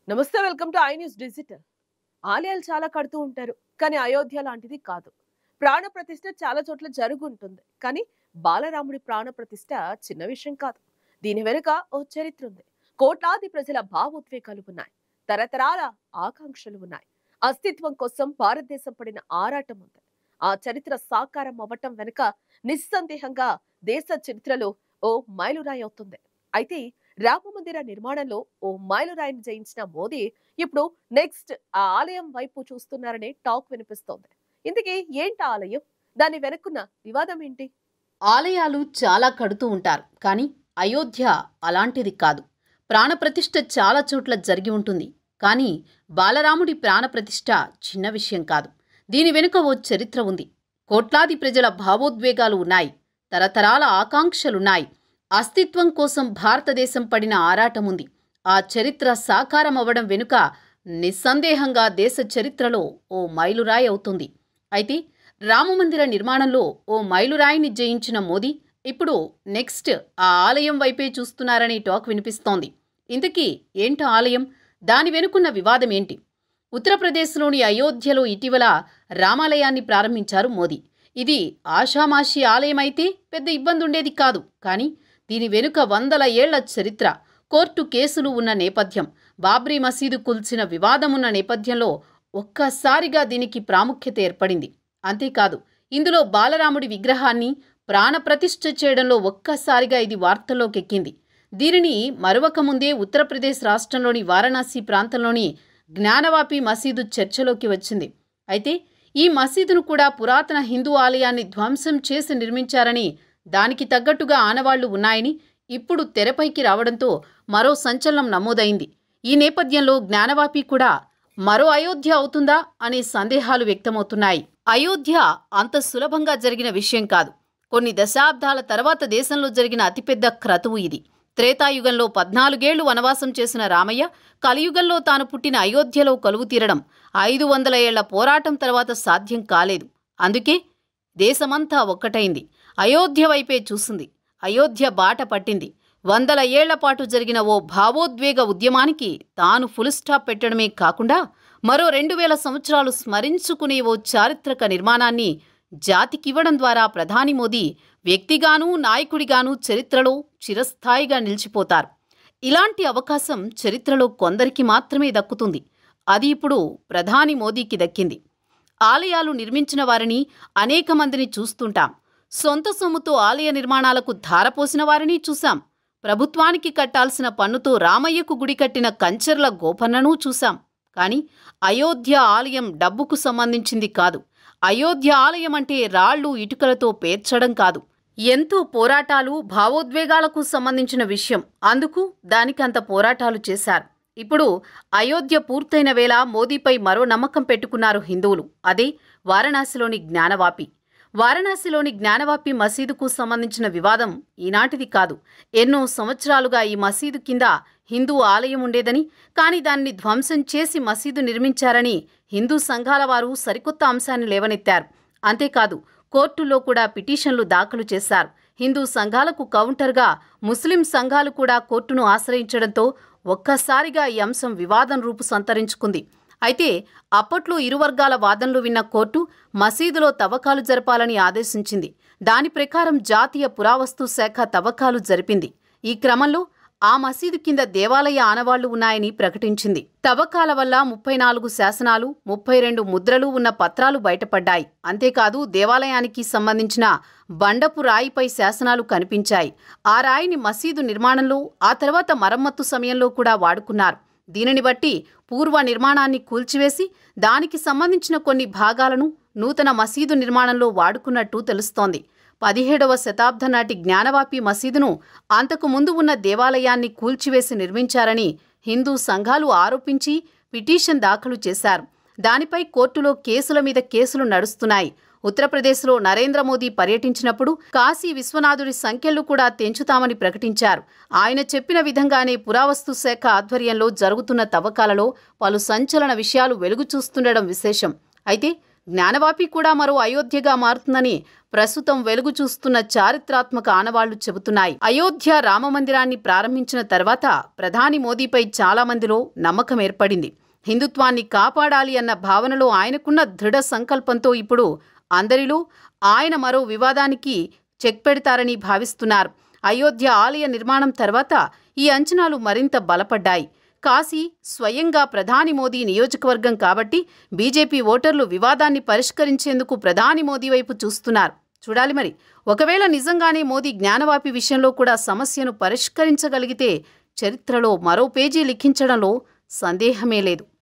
నమస్తే, welcome to I news digital. ఆలయాలు చాలా కడుతూ ఉంటారు, కానీ అయోధ్య లాంటిది కాదు. ప్రాణ ప్రతిష్ఠ చాలా చోట్ల జరుగుంటుంది, కానీ బాలరాముడి ప్రాణ ప్రతిష్ఠ చిన్న విషయం కాదు. దీని వెనుక ఓ చరిత్ర ఉంది. కోట్లాది ప్రజల భావోద్వేగాలు ఉన్నాయి, తరతరాల ఆకాంక్షలు ఉన్నాయి. అస్తిత్వం కోసం భారతదేశం పడిన ఆరాటం ఉంది. ఆ చరిత్ర సాకారం అవ్వటం వెనుక నిస్సందేహంగా దేశ చరిత్రలో ఓ మైలురాయి అవుతుంది. అయితే రామమందిర నిర్మాణంలో ఓ మైలురాయిని జయించిన మోదీ ఇప్పుడు నెక్స్ట్ ఆ ఆలయం వైపు చూస్తున్నారనే టాక్ వినిపిస్తోంది. ఇంతకీ ఏంటి ఆలయం? దాని వెనుకున్న వివాదం ఏంటి? ఆలయాలు చాలా కడుతూ ఉంటారు, కానీ అయోధ్య అలాంటిది కాదు. ప్రాణప్రతిష్ఠ చాలా చోట్ల జరిగి ఉంటుంది, కానీ బాలరాముడి ప్రాణప్రతిష్ఠ చిన్న విషయం కాదు. దీని వెనుక ఓ చరిత్ర ఉంది. కోట్లాది ప్రజల భావోద్వేగాలు ఉన్నాయి, తరతరాల ఆకాంక్షలున్నాయి. అస్తిత్వం కోసం భారతదేశం పడిన ఆరాటం ఉంది. ఆ చరిత్ర సాకారం అవ్వడం వెనుక నిస్సందేహంగా దేశ చరిత్రలో ఓ మైలురాయి అవుతుంది. అయితే రామమందిర నిర్మాణంలో ఓ మైలురాయిని జయించిన మోదీ ఇప్పుడు నెక్స్ట్ ఆ ఆలయం వైపే చూస్తున్నారనే టాక్ వినిపిస్తోంది. ఇంతకీ ఏంటి ఆలయం? దాని వెనుకున్న వివాదం ఏంటి? ఉత్తరప్రదేశ్లోని అయోధ్యలో ఇటీవల రామాలయాన్ని ప్రారంభించారు మోదీ. ఇది ఆషామాషీ ఆలయం అయితే పెద్ద ఇబ్బంది ఉండేది కాదు, కానీ దీని వెనుక వందల ఏళ్ల చరిత్ర, కోర్టు కేసులు ఉన్న నేపథ్యం, బాబ్రీ మసీదు కూల్చిన వివాదమున్న నేపథ్యంలో ఒక్కసారిగా దీనికి ప్రాముఖ్యత ఏర్పడింది. అంతేకాదు, ఇందులో బాలరాముడి విగ్రహాన్ని ప్రాణప్రతిష్ఠ చేయడంలో ఒక్కసారిగా ఇది వార్తల్లోకెక్కింది. దీనిని మరొకముందే ఉత్తరప్రదేశ్ రాష్ట్రంలోని వారణాసి ప్రాంతంలోని జ్ఞానవాపి మసీదు చర్చలోకి వచ్చింది. అయితే ఈ మసీదును కూడా పురాతన హిందూ ఆలయాన్ని ధ్వంసం చేసి నిర్మించారని, దానికి తగ్గట్టుగా ఆనవాళ్లు ఉన్నాయని ఇప్పుడు తెరపైకి రావడంతో మరో సంచలనం నమోదైంది. ఈ నేపథ్యంలో జ్ఞానవాపి కూడా మరో అయోధ్య అవుతుందా అనే సందేహాలు వ్యక్తమవుతున్నాయి. అయోధ్య అంత సులభంగా జరిగిన విషయం కాదు. కొన్ని దశాబ్దాల తర్వాత దేశంలో జరిగిన అతిపెద్ద క్రతువు ఇది. త్రేతాయుగంలో 14 ఏళ్లు వనవాసం చేసిన రామయ్య కలియుగంలో తాను పుట్టిన అయోధ్యలో కొలువు తీరడం 500 ఏళ్ల పోరాటం తర్వాత సాధ్యం కాలేదు. అందుకే దేశమంతా ఒక్కటైంది, అయోధ్య వైపే చూసింది, అయోధ్య బాట పట్టింది. 100 ఏళ్ల పాటు జరిగిన ఓ భావోద్వేగ ఉద్యమానికి తాను ఫుల్ స్టాప్ పెట్టడమే కాకుండా మరో 2000 సంవత్సరాలు స్మరించుకునే ఓ చారిత్రక నిర్మాణాన్ని జాతికివ్వడం ద్వారా ప్రధాని మోదీ వ్యక్తిగానూ నాయకుడిగానూ చరిత్రలో చిరస్థాయిగా నిలిచిపోతారు. ఇలాంటి అవకాశం చరిత్రలో కొందరికి మాత్రమే దక్కుతుంది. అది ఇప్పుడు ప్రధాని మోదీకి దక్కింది. ఆలయాలు నిర్మించిన వారిని అనేక మందిని చూస్తుంటాం. సొంత సొమ్ముతో ఆలయ నిర్మాణాలకు ధారపోసిన వారిని చూశాం. ప్రభుత్వానికి కట్టాల్సిన పన్నుతో రామయ్యకు గుడి కట్టిన కంచర్ల గోపన్ననూ చూశాం. కానీ అయోధ్య ఆలయం డబ్బుకు సంబంధించింది కాదు. అయోధ్య ఆలయం అంటే రాళ్లు ఇటుకలతో పేర్చడం కాదు. ఎంతో పోరాటాలు, భావోద్వేగాలకు సంబంధించిన విషయం. అందుకు దానికంత పోరాటాలు చేశారు. ఇప్పుడు అయోధ్య పూర్తయిన వేళ మోదీపై మరో నమ్మకం పెట్టుకున్నారు హిందువులు. అదే వారణాసిలోని జ్ఞానవాపి. వారణాసిలోని జ్ఞానవాపి మసీదుకు సంబంధించిన వివాదం ఈనాటిది కాదు. ఎన్నో సంవత్సరాలుగా ఈ మసీదు కింద హిందూ ఆలయం ఉండేదని, కానీ దాన్ని ధ్వంసం చేసి మసీదు నిర్మించారని హిందూ సంఘాల వారు సరికొత్త అంశాన్ని లేవనెత్తారు. అంతేకాదు, కోర్టులో కూడా పిటిషన్లు దాఖలు చేశారు. హిందూ సంఘాలకు కౌంటర్గా ముస్లిం సంఘాలు కూడా కోర్టును ఆశ్రయించడంతో ఒక్కసారిగా ఈ అంశం వివాదం రూపు సంతరించుకుంది. అయితే అప్పట్లో ఇరు వర్గాల వాదనలు విన్న కోర్టు మసీదులో తవ్వకాలు జరపాలని ఆదేశించింది. దాని ప్రకారం జాతీయ పురావస్తు శాఖ తవ్వకాలు జరిపింది. ఈ క్రమంలో ఆ మసీదు కింద దేవాలయ ఆనవాళ్లు ఉన్నాయని ప్రకటించింది. తవ్వకాల వల్ల 34 శాసనాలు, 32 ముద్రలు ఉన్న పత్రాలు బయటపడ్డాయి. అంతేకాదు, దేవాలయానికి సంబంధించిన బండపు రాయిపై శాసనాలు కనిపించాయి. ఆ రాయిని మసీదు నిర్మాణంలో, ఆ తర్వాత మరమ్మత్తు సమయంలో కూడా వాడుకున్నారు. దీనిని బట్టి పూర్వ నిర్మాణాన్ని కూల్చివేసి దానికి సంబంధించిన కొన్ని భాగాలను నూతన మసీదు నిర్మాణంలో వాడుకున్నట్టు తెలుస్తోంది. 17వ శతాబ్దం నాటి జ్ఞానవాపి మసీదును అంతకు ముందు ఉన్న దేవాలయాన్ని కూల్చివేసి నిర్మించారని హిందూ సంఘాలు ఆరోపించి పిటిషన్ దాఖలు చేశారు. దానిపై కోర్టులో కేసుల మీద కేసులు నడుస్తున్నాయి. ఉత్తరప్రదేశ్లో నరేంద్ర మోదీ పర్యటించినప్పుడు కాశీ విశ్వనాథుడి సంఖ్యలు కూడా తెంచుతామని ప్రకటించారు. ఆయన చెప్పిన విధంగానే పురావస్తు శాఖ ఆధ్వర్యంలో జరుగుతున్న తవ్వకాలలో పలు సంచలన విషయాలు వెలుగు చూస్తుండడం విశేషం. అయితే జ్ఞానవాపి కూడా మరో అయోధ్యగా మారుతుందని ప్రస్తుతం వెలుగు చూస్తున్న చారిత్రాత్మక ఆనవాళ్లు చెబుతున్నాయి. అయోధ్య రామమందిరాన్ని ప్రారంభించిన తర్వాత ప్రధాని మోదీపై చాలా మందిలో నమ్మకం ఏర్పడింది. హిందుత్వాన్ని కాపాడాలి అన్న భావనలో ఆయనకున్న దృఢ సంకల్పంతో ఇప్పుడు అందరిలో ఆయన మరో వివాదానికి చెక్ పెడతారని భావిస్తున్నారు. అయోధ్య ఆలయ నిర్మాణం తర్వాత ఈ అంచనాలు మరింత బలపడ్డాయి. కాశీ స్వయంగా ప్రధాని మోదీ నియోజకవర్గం కాబట్టి బీజేపీ ఓటర్లు వివాదాన్ని పరిష్కరించేందుకు ప్రధాని మోదీ వైపు చూస్తున్నారు. చూడాలి మరి. ఒకవేళ నిజంగానే మోదీ జ్ఞానవాపి విషయంలో కూడా సమస్యను పరిష్కరించగలిగితే చరిత్రలో మరో పేజీ లిఖించడంలో సందేహమే లేదు.